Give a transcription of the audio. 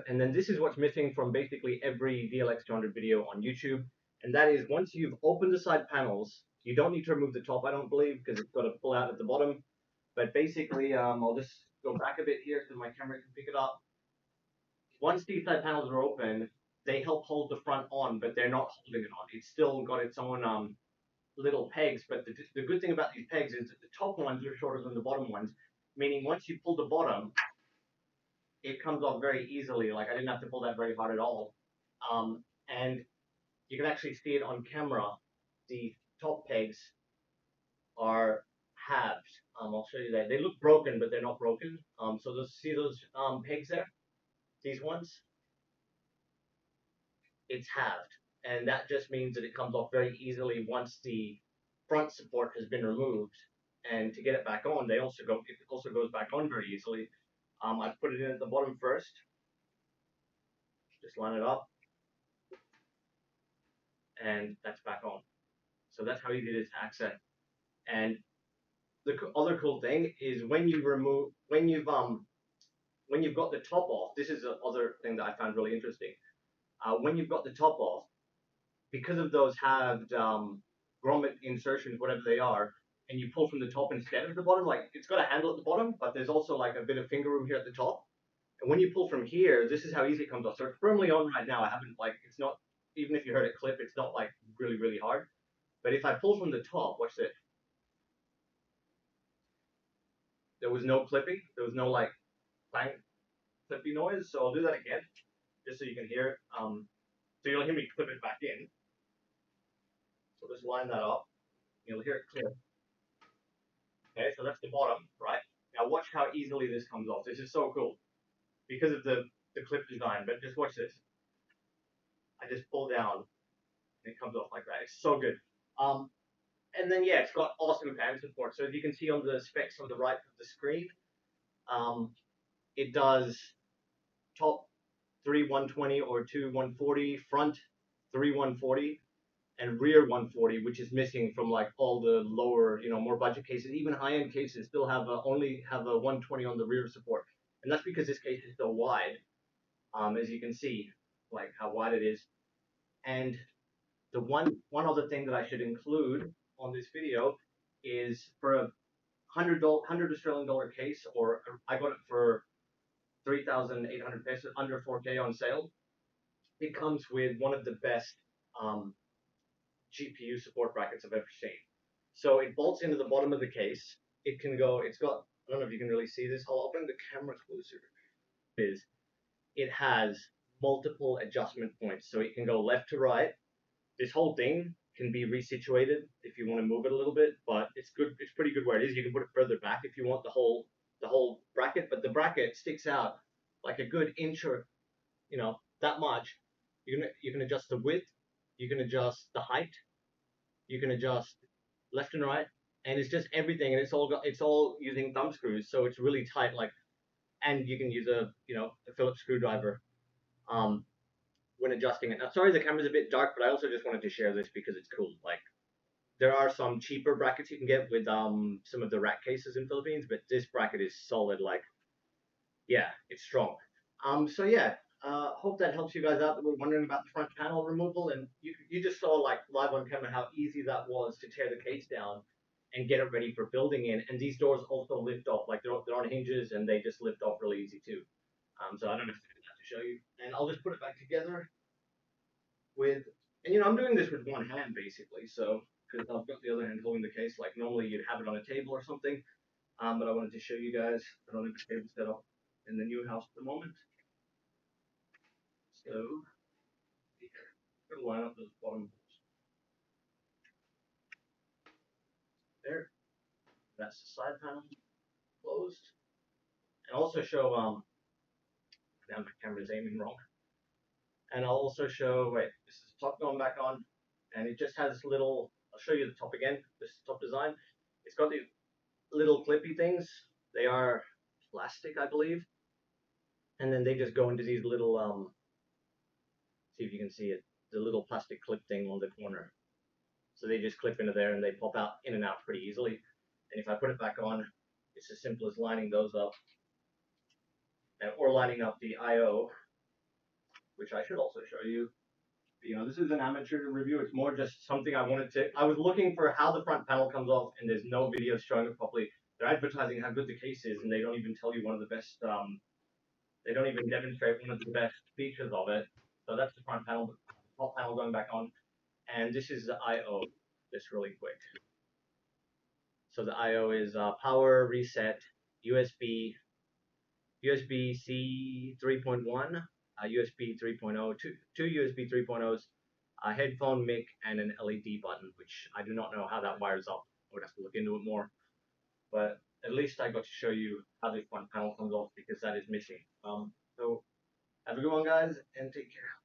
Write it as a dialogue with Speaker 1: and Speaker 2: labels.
Speaker 1: and then this is what's missing from basically every DLX200 video on YouTube, and that is once you've opened the side panels, you don't need to remove the top, I don't believe, because it's got to pull out at the bottom. But basically, I'll just go back a bit here so my camera can pick it up. Once these side panels are open, they help hold the front on, but they're not holding it on. It's still got its own little pegs, but the good thing about these pegs is that the top ones are shorter than the bottom ones, meaning once you pull the bottom, it comes off very easily. Like I didn't have to pull that very hard at all. And you can actually see it on camera. The top pegs are halved. I'll show you that. They look broken, but they're not broken. So see those pegs there? These ones? It's halved. And that just means that it comes off very easily once the front support has been removed. And to get it back on, it also goes back on very easily. I put it in at the bottom first. Just line it up. And that's back on. So that's how easy it is to access. And the other cool thing is when you've got the top off, this is the other thing that I found really interesting. When you've got the top off, because of those halved grommet insertions, whatever they are, and you pull from the top instead of the bottom, like it's got a handle at the bottom, but there's also like a bit of finger room here at the top. And when you pull from here, this is how easy it comes off. So it's firmly on right now. I haven't it's not, even if you heard it clip, it's not like really, really hard. But if I pull from the top, watch this. There was no clipping. There was no like clang, clippy noise. So I'll do that again, just so you can hear it. So you'll hear me clip it back in. So just line that up. You'll hear it clip. Okay, so that's the bottom, right? Now watch how easily this comes off. This is so cool because of the clip design. But just watch this. I just pull down, and it comes off like that. It's so good. And then yeah, it's got awesome fan support. So as you can see on the specs on the right of the screen, it does top 3 120 or 2 140, front 3 140, and rear 140, which is missing from like all the lower, more budget cases. Even high-end cases still have only have a 120 on the rear support, and that's because this case is so wide. As you can see, like how wide it is. And the one other thing that I should include on this video is for a $100 Australian case, or I got it for 3,800 pesos, under 4K on sale. It comes with one of the best GPU support brackets I've ever seen. So it bolts into the bottom of the case. It can go, it's got, I don't know if you can really see this. I'll bring the camera closer. It has multiple adjustment points. So it can go left to right. This whole thing can be resituated if you want to move it a little bit, but it's good. It's pretty good where it is. You can put it further back if you want the whole bracket, but the bracket sticks out like a good inch or that much. You can adjust the width, you can adjust the height, you can adjust left and right, and it's just everything, and it's all using thumb screws, so it's really tight. And you can use a Phillips screwdriver when adjusting it. Now, sorry, the camera's a bit dark, but I also just wanted to share this because it's cool. Like, there are some cheaper brackets you can get with some of the Rakk cases in Philippines, but this bracket is solid. Like, yeah, it's strong. So yeah, hope that helps you guys out that were wondering about the front panel removal. And you just saw like live on camera how easy that was to tear the case down and get it ready for building in. And these doors also lift off, like they're on hinges and they just lift off really easy too. So I don't have to do that to show you. And I'll just put it back together with, and I'm doing this with one hand basically, so because I've got the other hand holding the case. Like normally you'd have it on a table or something, but I wanted to show you guys. I don't have the table set up in the new house at the moment. So here, I'm gonna line up those bottom bolts. There, that's the side panel closed, and also show now my camera's aiming wrong. And I'll also show, wait, this is the top going back on, and it just has little, I'll show you the top again, this top design. It's got these little clippy things. They are plastic, I believe. And then they just go into these little, see if you can see it, the little plastic clip thing on the corner. So they just clip into there and they pop out in and out pretty easily. And if I put it back on, it's as simple as lining those up, or lining up the I/O which I should also show you. You know, this is an amateur review. It's more just something I wanted to. I was looking for how the front panel comes off, and there's no video showing it properly. They're advertising how good the case is, and they don't even tell you one of the best. They don't even demonstrate one of the best features of it. So that's the front panel, top panel going back on, and this is the I/O. Just really quick. So the I/O is power reset, USB, USB-C 3.1, USB 3.0, two USB 3.0s, a headphone mic, and an LED button, which I do not know how that wires up. I would have to look into it more. But at least I got to show you how the front panel comes off because that is missing. So have a good one, guys, and take care.